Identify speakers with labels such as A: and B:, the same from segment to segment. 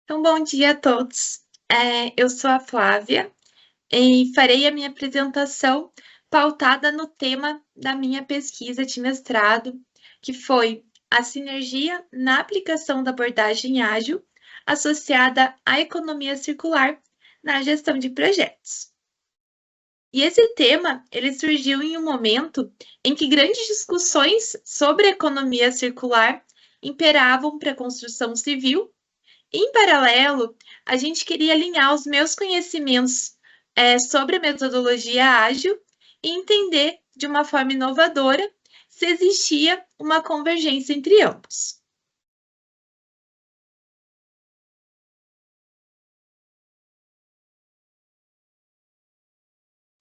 A: Então, bom dia a todos. Eu sou a Flávia e farei a minha apresentação pautada no tema da minha pesquisa de mestrado, que foi a sinergia na aplicação da abordagem ágil associada à economia circular na gestão de projetos. E esse tema, ele surgiu em um momento em que grandes discussões sobre a economia circular imperavam para a construção civil. Em paralelo, a gente queria alinhar os meus conhecimentos sobre a metodologia ágil e entender de uma forma inovadora se existia uma convergência entre ambos.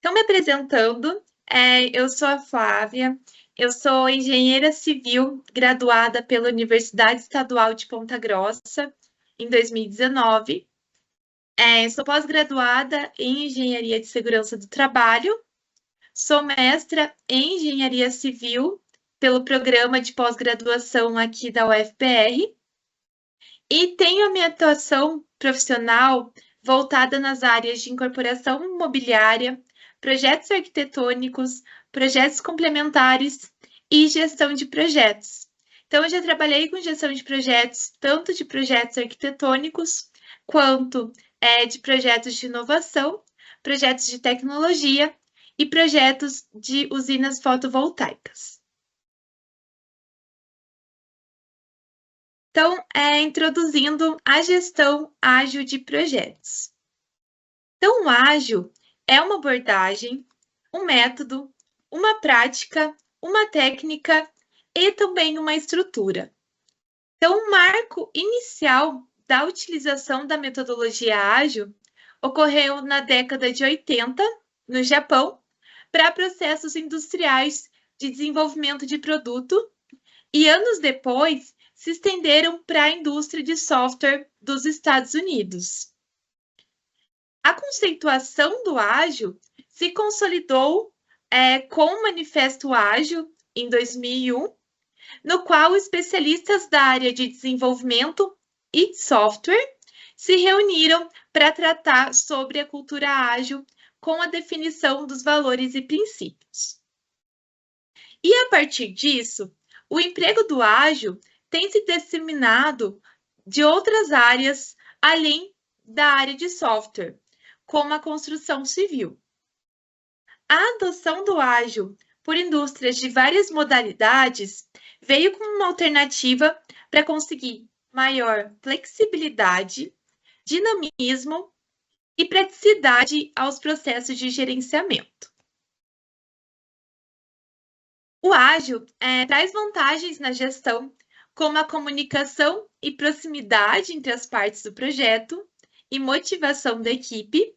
A: Então, me apresentando, eu sou a Flávia, eu sou engenheira civil graduada pela Universidade Estadual de Ponta Grossa em 2019. Sou pós-graduada em Engenharia de Segurança do Trabalho. Sou mestra em Engenharia Civil pelo programa de pós-graduação aqui da UFPR e tenho a minha atuação profissional voltada nas áreas de incorporação imobiliária, projetos arquitetônicos, projetos complementares e gestão de projetos. Então, eu já trabalhei com gestão de projetos, tanto de projetos arquitetônicos quanto de projetos de inovação, projetos de tecnologia e projetos de usinas fotovoltaicas. Então, introduzindo a gestão ágil de projetos. Então, o ágil é uma abordagem, um método, uma prática, uma técnica e também uma estrutura. Então, o marco inicial da utilização da metodologia ágil ocorreu na década de 80, no Japão, para processos industriais de desenvolvimento de produto, e anos depois se estenderam para a indústria de software dos Estados Unidos. A conceituação do ágil se consolidou com o Manifesto Ágil em 2001, no qual especialistas da área de desenvolvimento e software se reuniram para tratar sobre a cultura ágil com a definição dos valores e princípios. E a partir disso, o emprego do ágil tem se disseminado de outras áreas além da área de software, como a construção civil. A adoção do ágil por indústrias de várias modalidades veio como uma alternativa para conseguir maior flexibilidade, dinamismo e praticidade aos processos de gerenciamento. O ágil traz vantagens na gestão, como a comunicação e proximidade entre as partes do projeto e motivação da equipe,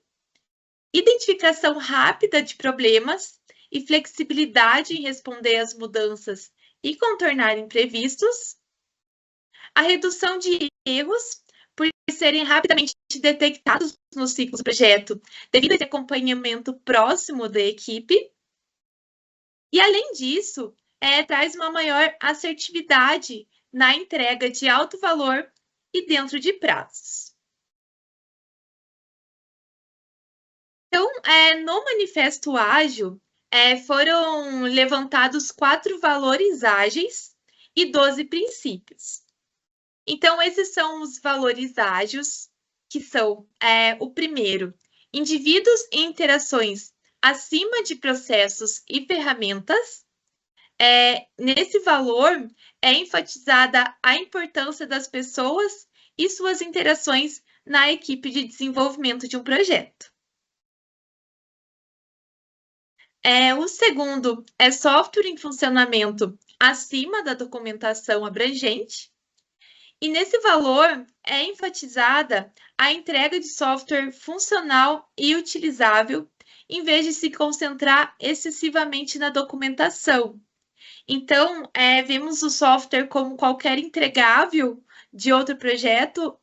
A: identificação rápida de problemas e flexibilidade em responder às mudanças e contornar imprevistos, a redução de erros por serem rapidamente detectados no ciclo do projeto, devido a esse acompanhamento próximo da equipe. E, além disso, traz uma maior assertividade na entrega de alto valor e dentro de prazos. Então, no Manifesto Ágil, foram levantados 4 valores ágeis e 12 princípios. Então, esses são os valores ágeis, que são o primeiro, indivíduos e interações acima de processos e ferramentas. Nesse valor, é enfatizada a importância das pessoas e suas interações na equipe de desenvolvimento de um projeto. O segundo é software em funcionamento acima da documentação abrangente. E nesse valor é enfatizada a entrega de software funcional e utilizável, em vez de se concentrar excessivamente na documentação. Então, vemos o software como qualquer entregável de outro projeto,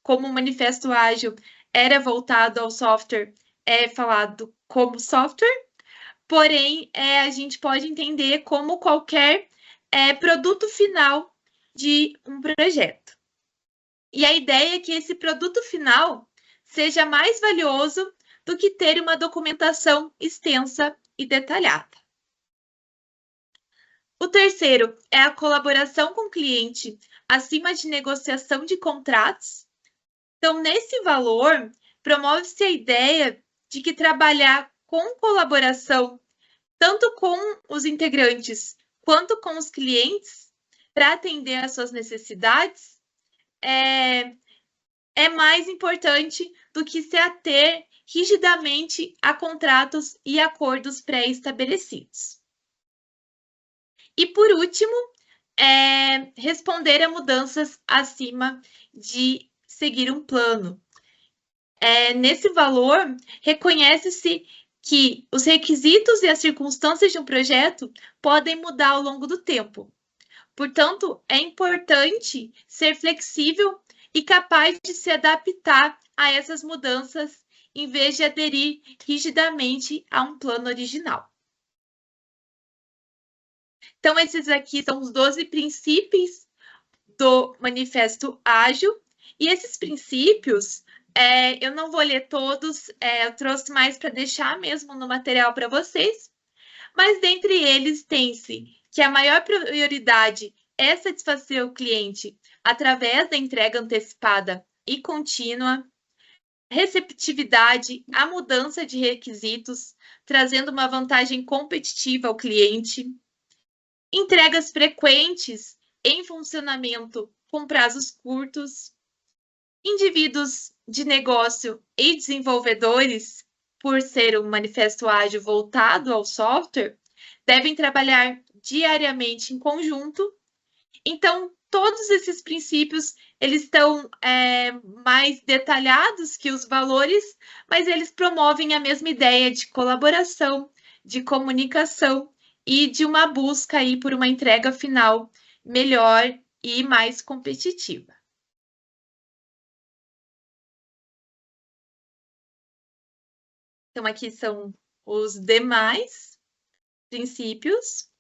A: como o Manifesto Ágil era voltado ao software, falado como software, porém, a gente pode entender como qualquer produto final de um projeto. E a ideia é que esse produto final seja mais valioso do que ter uma documentação extensa e detalhada. O terceiro é a colaboração com o cliente acima de negociação de contratos. Então, nesse valor, promove-se a ideia de que trabalhar com colaboração, tanto com os integrantes quanto com os clientes, para atender às suas necessidades, é mais importante do que se ater rigidamente a contratos e acordos pré-estabelecidos. E, por último, responder a mudanças acima de seguir um plano. Nesse valor, reconhece-se que os requisitos e as circunstâncias de um projeto podem mudar ao longo do tempo. Portanto, é importante ser flexível e capaz de se adaptar a essas mudanças, em vez de aderir rigidamente a um plano original. Então, esses aqui são os 12 princípios do Manifesto Ágil, e esses princípios, eu não vou ler todos, eu trouxe mais para deixar mesmo no material para vocês, mas dentre eles tem-se que a maior prioridade é satisfazer o cliente através da entrega antecipada e contínua, receptividade à mudança de requisitos, trazendo uma vantagem competitiva ao cliente, entregas frequentes em funcionamento com prazos curtos, indivíduos de negócio e desenvolvedores, por ser um manifesto ágil voltado ao software, devem trabalhar diariamente em conjunto. Então, todos esses princípios, eles estão mais detalhados que os valores, mas eles promovem a mesma ideia de colaboração, de comunicação e de uma busca aí por uma entrega final melhor e mais competitiva. Então, aqui são os demais princípios.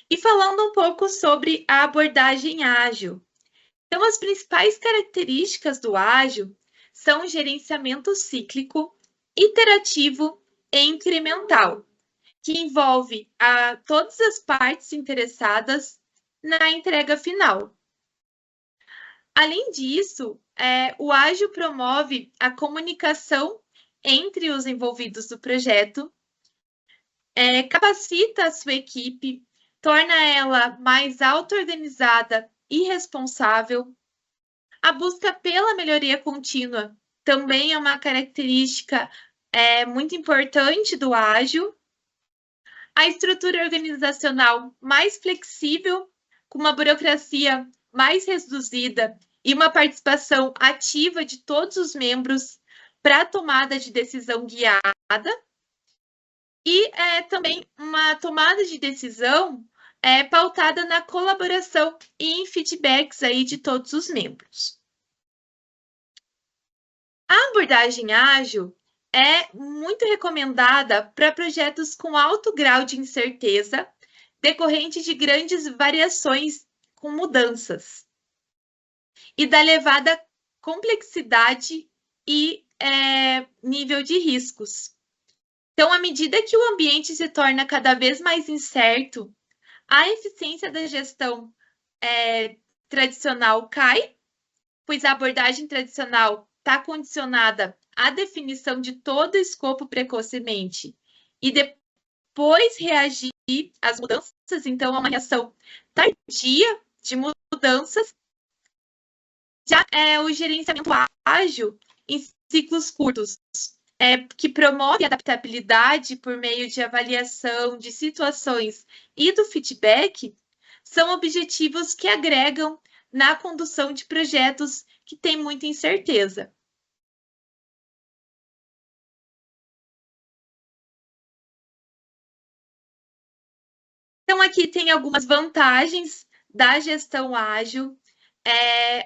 A: E falando um pouco sobre a abordagem ágil. Então, as principais características do ágil são o gerenciamento cíclico, iterativo e incremental, que envolve todas as partes interessadas na entrega final. Além disso, o ágil promove a comunicação entre os envolvidos do projeto, capacita a sua equipe, torna ela mais auto-organizada e responsável. A busca pela melhoria contínua também é uma característica muito importante do ágil. A estrutura organizacional mais flexível, com uma burocracia mais reduzida e uma participação ativa de todos os membros para a tomada de decisão guiada. E também uma tomada de decisão pautada na colaboração e em feedbacks aí de todos os membros. A abordagem ágil é muito recomendada para projetos com alto grau de incerteza, decorrente de grandes variações com mudanças, e da elevada complexidade e nível de riscos. Então, à medida que o ambiente se torna cada vez mais incerto, a eficiência da gestão tradicional cai, pois a abordagem tradicional está condicionada à definição de todo o escopo precocemente e depois reagir às mudanças, então, a uma reação tardia de mudanças. Já o gerenciamento ágil em ciclos curtos, que promove a adaptabilidade por meio de avaliação de situações e do feedback, são objetivos que agregam na condução de projetos que têm muita incerteza. Então, aqui tem algumas vantagens da gestão ágil.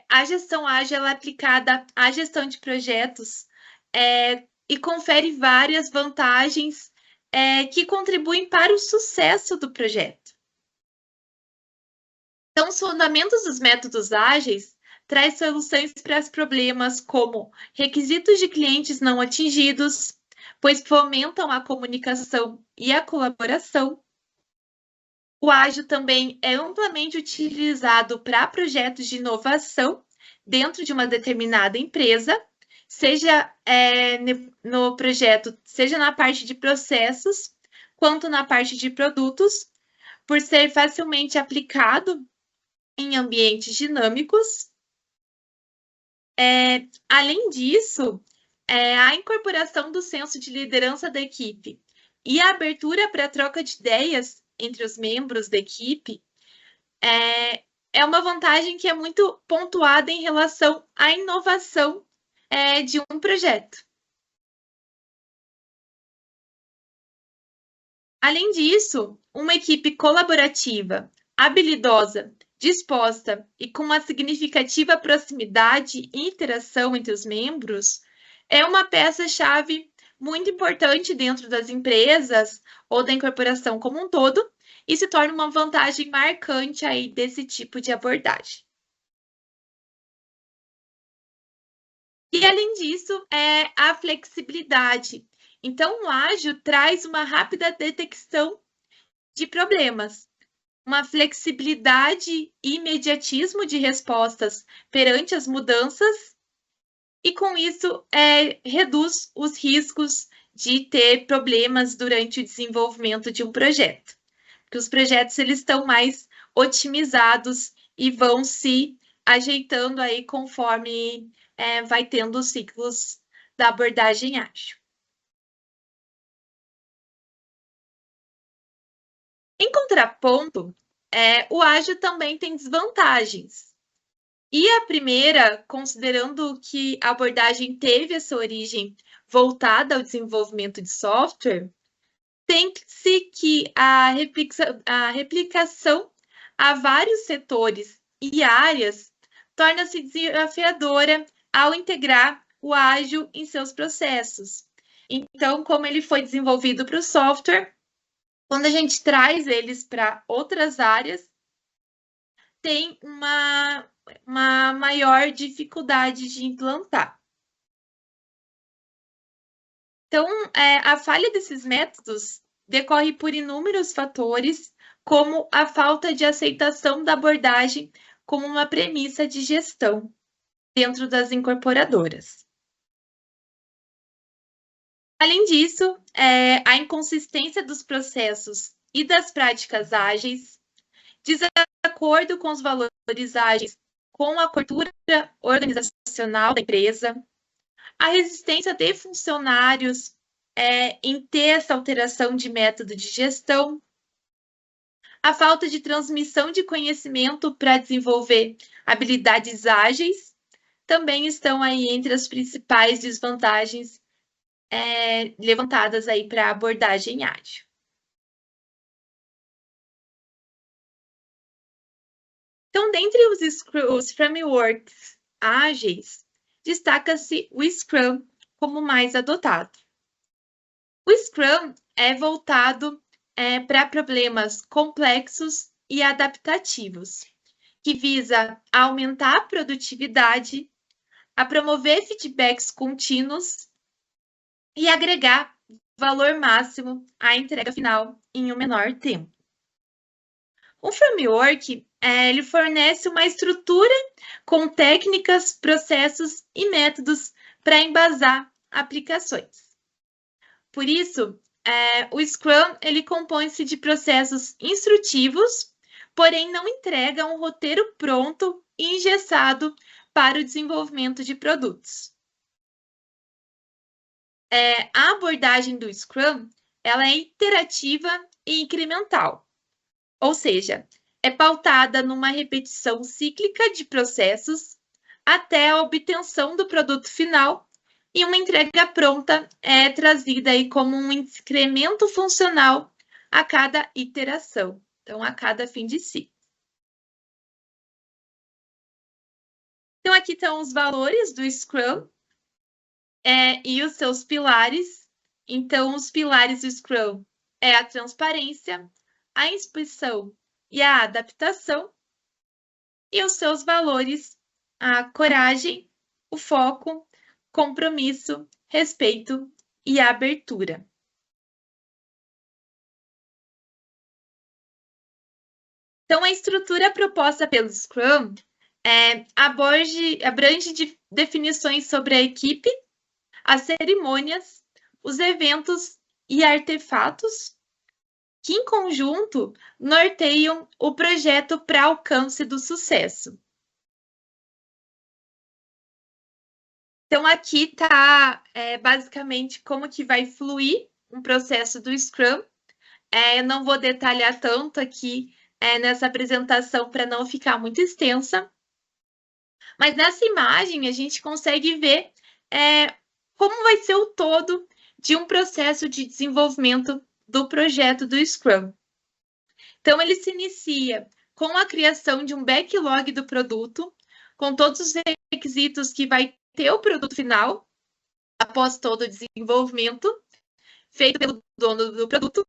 A: A gestão ágil é aplicada à gestão de projetos e confere várias vantagens que contribuem para o sucesso do projeto. Então, os fundamentos dos métodos ágeis traz soluções para os problemas como requisitos de clientes não atingidos, pois fomentam a comunicação e a colaboração. O ágil também é amplamente utilizado para projetos de inovação dentro de uma determinada empresa, seja no projeto, seja na parte de processos, quanto na parte de produtos, por ser facilmente aplicado em ambientes dinâmicos. Além disso, a incorporação do senso de liderança da equipe e a abertura para a troca de ideias entre os membros da equipe é uma vantagem que é muito pontuada em relação à inovação de um projeto. Além disso, uma equipe colaborativa, habilidosa, disposta e com uma significativa proximidade e interação entre os membros é uma peça-chave muito importante dentro das empresas ou da incorporação como um todo e se torna uma vantagem marcante aí desse tipo de abordagem. E além disso, a flexibilidade. Então, o ágil traz uma rápida detecção de problemas, uma flexibilidade e imediatismo de respostas perante as mudanças, e com isso reduz os riscos de ter problemas durante o desenvolvimento de um projeto. Porque os projetos eles estão mais otimizados e vão se ajeitando aí conforme vai tendo os ciclos da abordagem ágil. Em contraponto, o ágil também tem desvantagens. E a primeira, considerando que a abordagem teve essa origem voltada ao desenvolvimento de software, tem-se que a replicação a vários setores e áreas torna-se desafiadora ao integrar o ágil em seus processos. Então, como ele foi desenvolvido para o software, quando a gente traz eles para outras áreas, tem uma maior dificuldade de implantar. Então, a falha desses métodos decorre por inúmeros fatores, como a falta de aceitação da abordagem como uma premissa de gestão dentro das incorporadoras. Além disso, a inconsistência dos processos e das práticas ágeis, desacordo com os valores ágeis, com a cultura organizacional da empresa, a resistência de funcionários em ter essa alteração de método de gestão, a falta de transmissão de conhecimento para desenvolver habilidades ágeis, também estão aí entre as principais desvantagens levantadas aí para a abordagem ágil. Então, dentre os frameworks ágeis, destaca-se o Scrum como mais adotado. O Scrum é voltado para problemas complexos e adaptativos, que visa aumentar a produtividade, a promover feedbacks contínuos e agregar valor máximo à entrega final em um menor tempo. O framework ele fornece uma estrutura com técnicas, processos e métodos para embasar aplicações. Por isso, o Scrum ele compõe-se de processos instrutivos, porém não entrega um roteiro pronto e engessado para o desenvolvimento de produtos. A abordagem do Scrum ela é iterativa e incremental, ou seja, é pautada numa repetição cíclica de processos até a obtenção do produto final e uma entrega pronta é trazida aí como um incremento funcional a cada iteração, então a cada fim de ciclo. Então aqui estão os valores do Scrum e os seus pilares. Então os pilares do Scrum é a transparência, a inspeção e a adaptação. e os seus valores, a coragem, o foco, compromisso, respeito e abertura. Então, a estrutura proposta pelo Scrum abrange definições sobre a equipe, as cerimônias, os eventos e artefatos, que em conjunto norteiam o projeto para alcance do sucesso. Então, aqui está basicamente como que vai fluir um processo do Scrum. Eu não vou detalhar tanto aqui nessa apresentação para não ficar muito extensa, mas nessa imagem a gente consegue ver como vai ser o todo de um processo de desenvolvimento do projeto do Scrum. Então, ele se inicia com a criação de um backlog do produto, com todos os requisitos que vai ter o produto final, após todo o desenvolvimento, feito pelo dono do produto,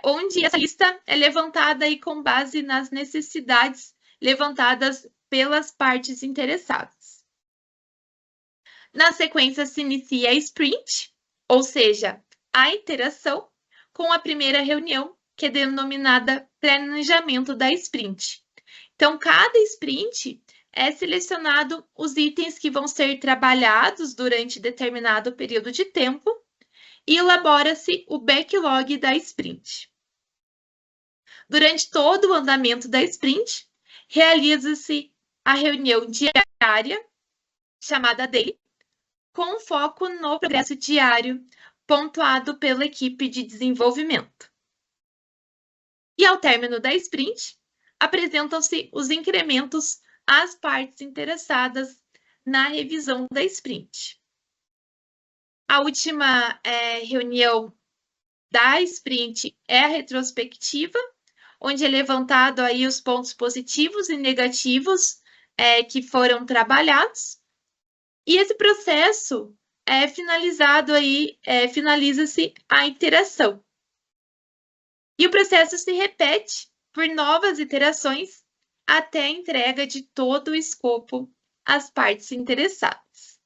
A: onde essa lista é levantada aí com base nas necessidades levantadas pelas partes interessadas. Na sequência, se inicia a sprint, ou seja, a iteração, com a primeira reunião, que é denominada planejamento da sprint. Então, cada sprint é selecionado os itens que vão ser trabalhados durante determinado período de tempo e elabora-se o backlog da sprint. Durante todo o andamento da sprint, realiza-se a reunião diária, chamada daily, com foco no progresso diário, pontuado pela equipe de desenvolvimento. E ao término da sprint, apresentam-se os incrementos às partes interessadas na revisão da sprint. A última reunião da sprint é a retrospectiva, onde é levantado aí os pontos positivos e negativos que foram trabalhados. E esse processo finaliza-se a iteração. E o processo se repete por novas iterações até a entrega de todo o escopo às partes interessadas.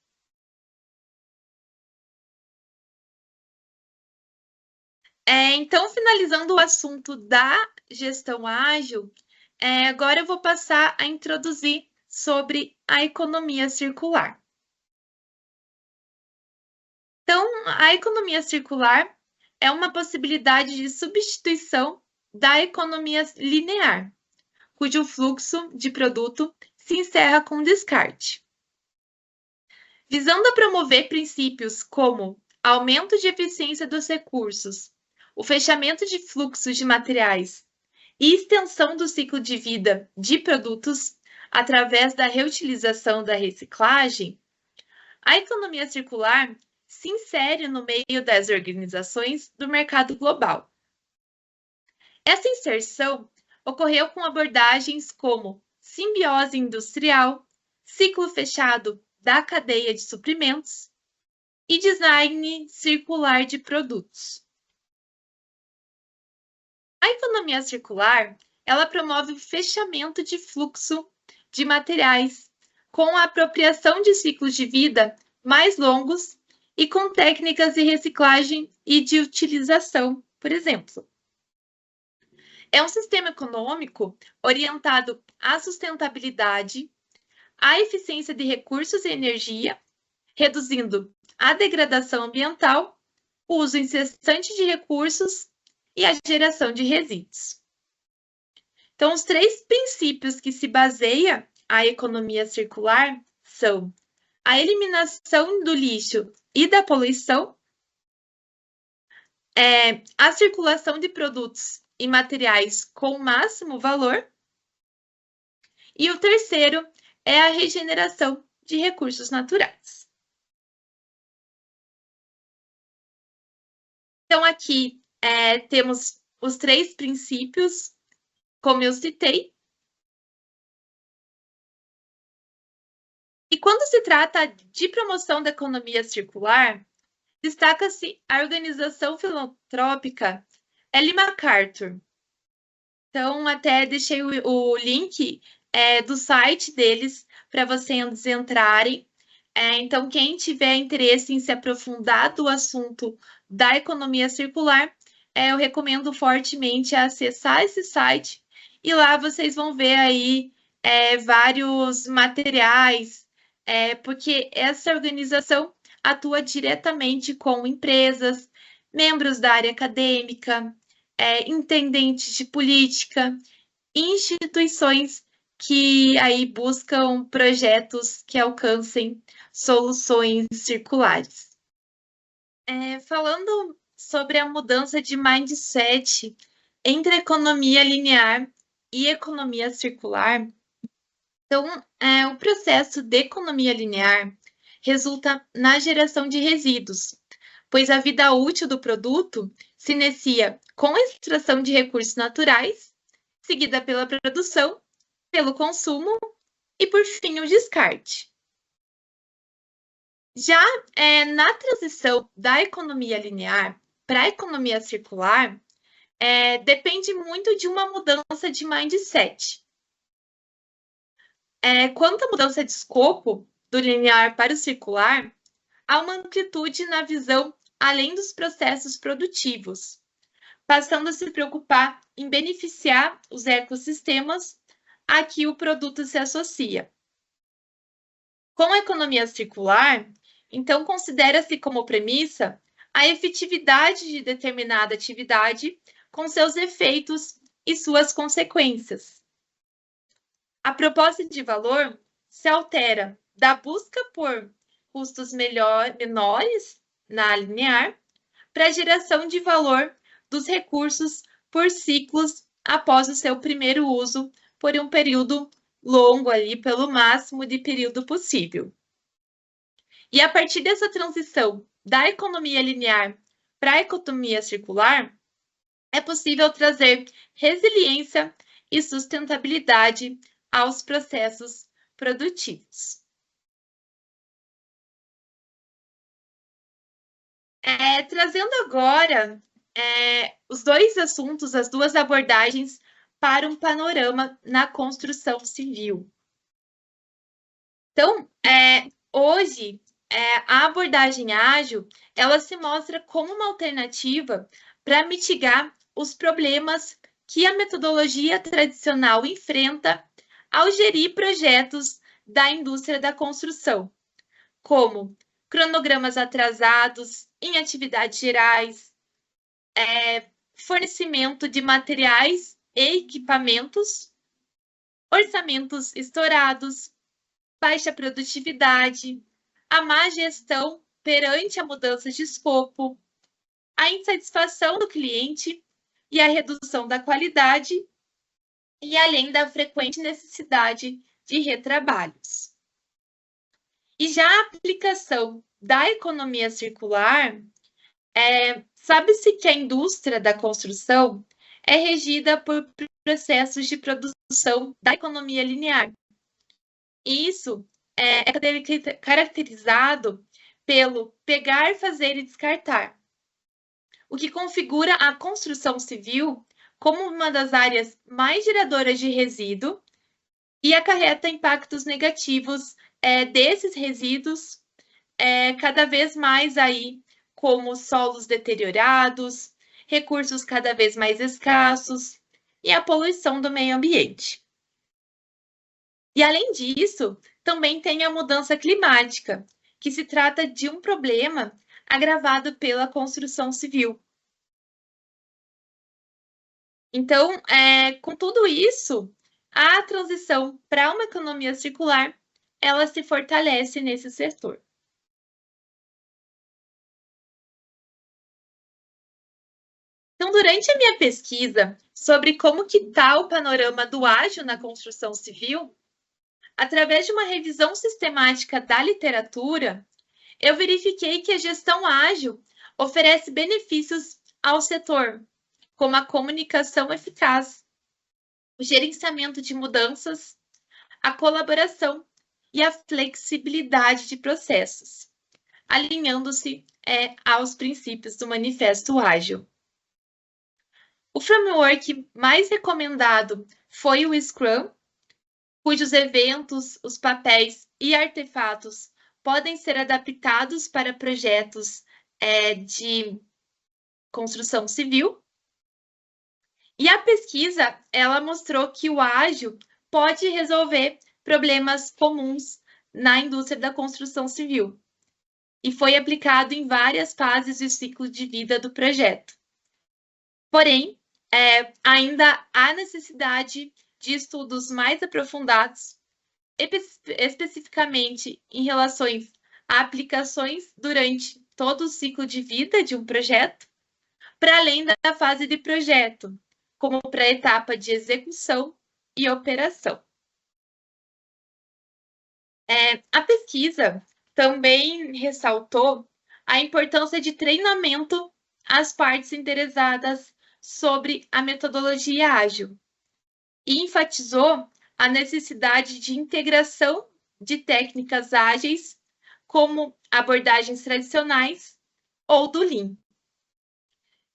A: Então, finalizando o assunto da gestão ágil, agora eu vou passar a introduzir sobre a economia circular. Então, a economia circular é uma possibilidade de substituição da economia linear, cujo fluxo de produto se encerra com descarte. Visando a promover princípios como aumento de eficiência dos recursos, o fechamento de fluxos de materiais e extensão do ciclo de vida de produtos através da reutilização da reciclagem, a economia circular se insere no meio das organizações do mercado global. Essa inserção ocorreu com abordagens como simbiose industrial, ciclo fechado da cadeia de suprimentos e design circular de produtos. A economia circular, ela promove o fechamento de fluxo de materiais com a apropriação de ciclos de vida mais longos e com técnicas de reciclagem e de utilização, por exemplo. É um sistema econômico orientado à sustentabilidade, à eficiência de recursos e energia, reduzindo a degradação ambiental, o uso incessante de recursos e a geração de resíduos. Então, os 3 princípios que se baseia a economia circular são a eliminação do lixo e da poluição, a circulação de produtos e materiais com máximo valor, e o terceiro é a regeneração de recursos naturais. Então, aqui temos os 3 princípios, como eu citei. E quando se trata de promoção da economia circular, destaca-se a organização filantrópica Ellen MacArthur. Então, até deixei o link do site deles para vocês entrarem. Então, quem tiver interesse em se aprofundar do assunto da economia circular, eu recomendo fortemente acessar esse site e lá vocês vão ver aí vários materiais, porque essa organização atua diretamente com empresas, membros da área acadêmica, intendentes de política, instituições que aí buscam projetos que alcancem soluções circulares. Falando sobre a mudança de mindset entre economia linear e economia circular, então, o processo de economia linear resulta na geração de resíduos, pois a vida útil do produto se inicia com a extração de recursos naturais, seguida pela produção, pelo consumo e, por fim, o descarte. Já na transição da economia linear para a economia circular, depende muito de uma mudança de mindset. Quanto à mudança de escopo do linear para o circular, há uma amplitude na visão além dos processos produtivos, passando a se preocupar em beneficiar os ecossistemas a que o produto se associa. Com a economia circular, então, considera-se como premissa a efetividade de determinada atividade com seus efeitos e suas consequências. A proposta de valor se altera da busca por custos menores na linear para a geração de valor dos recursos por ciclos após o seu primeiro uso por um período longo ali, pelo máximo de período possível. E a partir dessa transição da economia linear para a economia circular, é possível trazer resiliência e sustentabilidade aos processos produtivos. Trazendo agora os dois assuntos, as duas abordagens para um panorama na construção civil. Então, hoje, a abordagem ágil, ela se mostra como uma alternativa para mitigar os problemas que a metodologia tradicional enfrenta ao gerir projetos da indústria da construção, como cronogramas atrasados em atividades gerais, fornecimento de materiais e equipamentos, orçamentos estourados, baixa produtividade, a má gestão perante a mudança de escopo, a insatisfação do cliente e a redução da qualidade, e além da frequente necessidade de retrabalhos. E já a aplicação da economia circular, sabe-se que a indústria da construção é regida por processos de produção da economia linear. Isso é caracterizado pelo pegar, fazer e descartar, o que configura a construção civil como uma das áreas mais geradoras de resíduo e acarreta impactos negativos desses resíduos cada vez mais aí, como solos deteriorados, recursos cada vez mais escassos e a poluição do meio ambiente. E além disso, também tem a mudança climática, que se trata de um problema agravado pela construção civil. Então, com tudo isso, a transição para uma economia circular, ela se fortalece nesse setor. Então, durante a minha pesquisa sobre como que está o panorama do ágil na construção civil, através de uma revisão sistemática da literatura, eu verifiquei que a gestão ágil oferece benefícios ao setor, como a comunicação eficaz, o gerenciamento de mudanças, a colaboração e a flexibilidade de processos, alinhando-se aos princípios do Manifesto Ágil. O framework mais recomendado foi o Scrum, cujos eventos, os papéis e artefatos podem ser adaptados para projetos de construção civil. E a pesquisa, ela mostrou que o ágil pode resolver problemas comuns na indústria da construção civil e foi aplicado em várias fases do ciclo de vida do projeto. Porém, ainda há necessidade de estudos mais aprofundados, especificamente em relação a aplicações durante todo o ciclo de vida de um projeto, para além da fase de projeto, como para a etapa de execução e operação. A pesquisa também ressaltou a importância de treinamento às partes interessadas sobre a metodologia ágil e enfatizou a necessidade de integração de técnicas ágeis, como abordagens tradicionais ou do Lean.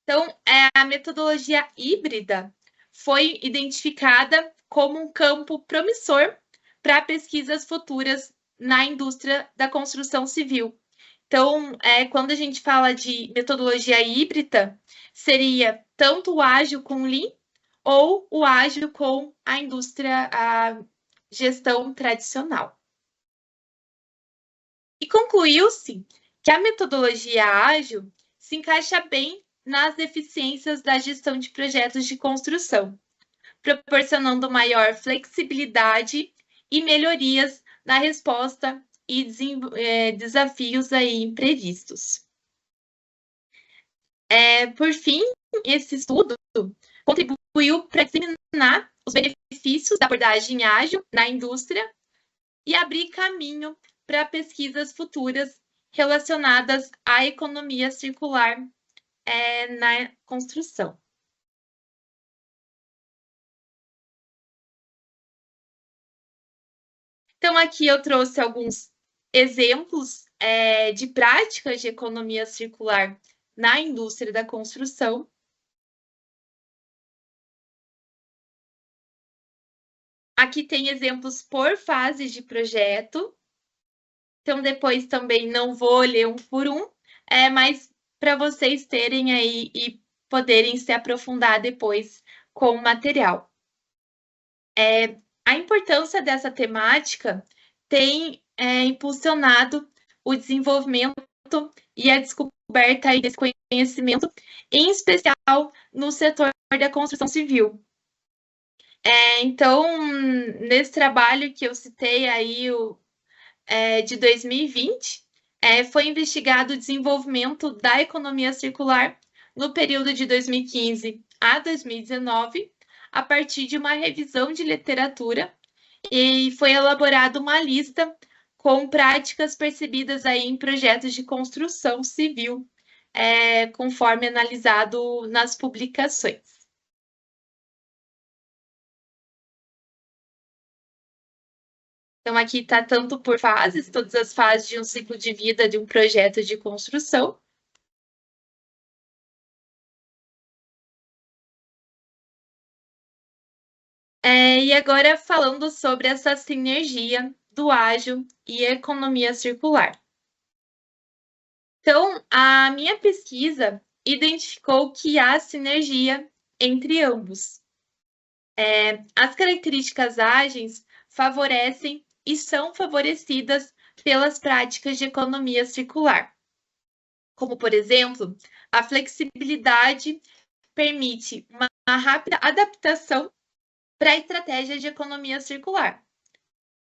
A: Então, a metodologia híbrida foi identificada como um campo promissor para pesquisas futuras na indústria da construção civil. Então, quando a gente fala de metodologia híbrida, seria tanto o ágil com Lean ou o ágil com a indústria, a gestão tradicional. E concluiu-se que a metodologia ágil se encaixa bem nas deficiências da gestão de projetos de construção, proporcionando maior flexibilidade e melhorias na resposta e desafios aí imprevistos. Por fim, esse estudo contribuiu para disseminar os benefícios da abordagem ágil na indústria e abrir caminho para pesquisas futuras relacionadas à economia circular na construção. Então, aqui eu trouxe alguns exemplos de práticas de economia circular na indústria da construção. Aqui tem exemplos por fases de projeto. Então, depois também não vou ler um por um, mas para vocês terem aí e poderem se aprofundar depois com o material. A importância dessa temática tem impulsionado o desenvolvimento e a descoberta desse conhecimento, em especial no setor da construção civil. Então, nesse trabalho que eu citei aí, de 2020, foi investigado o desenvolvimento da economia circular no período de 2015 a 2019, a partir de uma revisão de literatura, e foi elaborada uma lista com práticas percebidas aí em projetos de construção civil, conforme analisado nas publicações. Então, aqui está tanto por fases, todas as fases de um ciclo de vida de um projeto de construção. E agora falando sobre essa sinergia do ágil e economia circular. Então, a minha pesquisa identificou que há sinergia entre ambos. As características ágeis favorecem e são favorecidas pelas práticas de economia circular, como, por exemplo, a flexibilidade permite uma rápida adaptação para a estratégia de economia circular,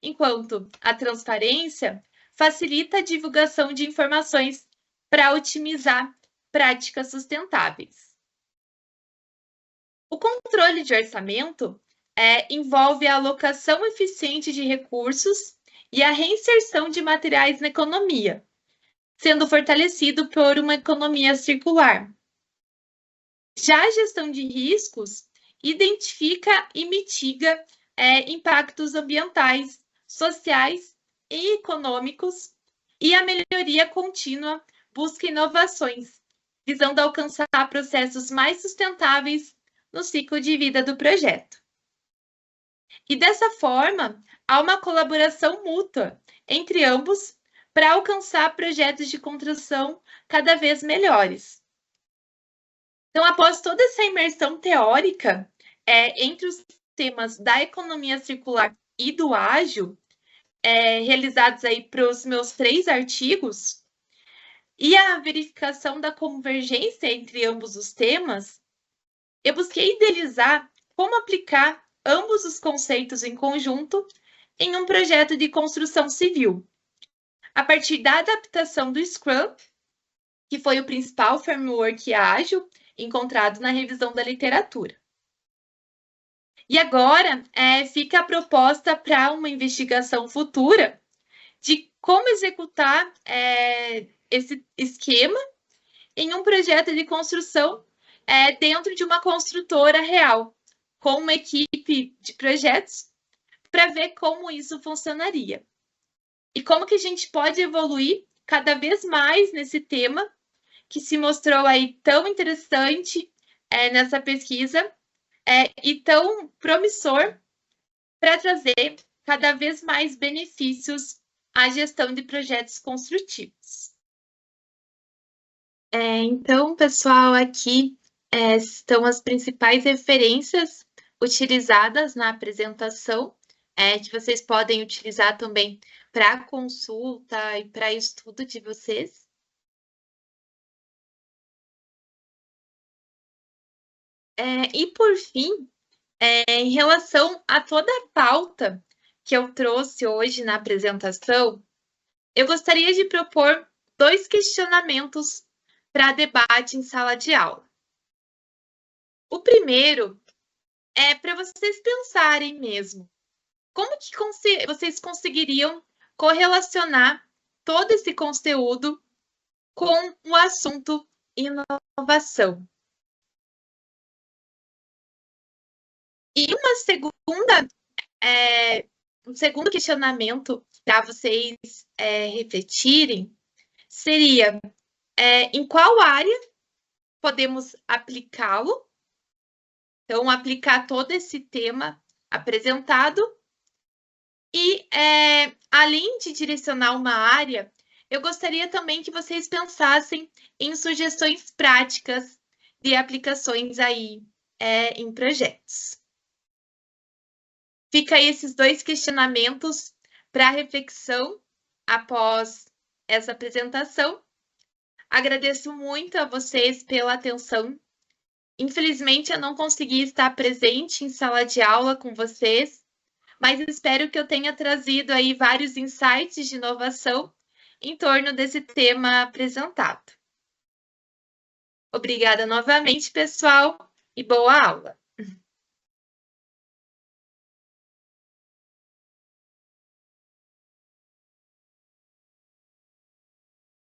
A: enquanto a transparência facilita a divulgação de informações para otimizar práticas sustentáveis. O controle de orçamento envolve a alocação eficiente de recursos e a reinserção de materiais na economia, sendo fortalecido por uma economia circular. Já a gestão de riscos identifica e mitiga impactos ambientais, sociais e econômicos, e a melhoria contínua busca inovações, visando alcançar processos mais sustentáveis no ciclo de vida do projeto. E dessa forma, há uma colaboração mútua entre ambos para alcançar projetos de construção cada vez melhores. Então, após toda essa imersão teórica entre os temas da economia circular e do ágil, realizados aí para os meus 3 artigos, e a verificação da convergência entre ambos os temas, eu busquei idealizar como aplicar ambos os conceitos em conjunto em um projeto de construção civil, a partir da adaptação do Scrum, que foi o principal framework ágil encontrado na revisão da literatura. E agora fica a proposta para uma investigação futura de como executar esse esquema em um projeto de construção dentro de uma construtora real, com uma equipe de projetos, para ver como isso funcionaria. E como que a gente pode evoluir cada vez mais nesse tema, que se mostrou aí tão interessante nessa pesquisa e tão promissor para trazer cada vez mais benefícios à gestão de projetos construtivos. Então, pessoal, aqui estão as principais referências utilizadas na apresentação, que vocês podem utilizar também para consulta e para estudo de vocês. E, por fim, em relação a toda a pauta que eu trouxe hoje na apresentação, eu gostaria de propor 2 questionamentos para debate em sala de aula. O primeiro é para vocês pensarem mesmo, como que vocês conseguiriam correlacionar todo esse conteúdo com o assunto inovação? E um segundo questionamento para vocês refletirem seria em qual área podemos aplicá-lo? Então, aplicar todo esse tema apresentado. E, além de direcionar uma área, eu gostaria também que vocês pensassem em sugestões práticas de aplicações aí em projetos. Fica aí esses 2 questionamentos para reflexão após essa apresentação. Agradeço muito a vocês pela atenção. Infelizmente, eu não consegui estar presente em sala de aula com vocês, mas espero que eu tenha trazido aí vários insights de inovação em torno desse tema apresentado. Obrigada novamente, pessoal, e boa aula!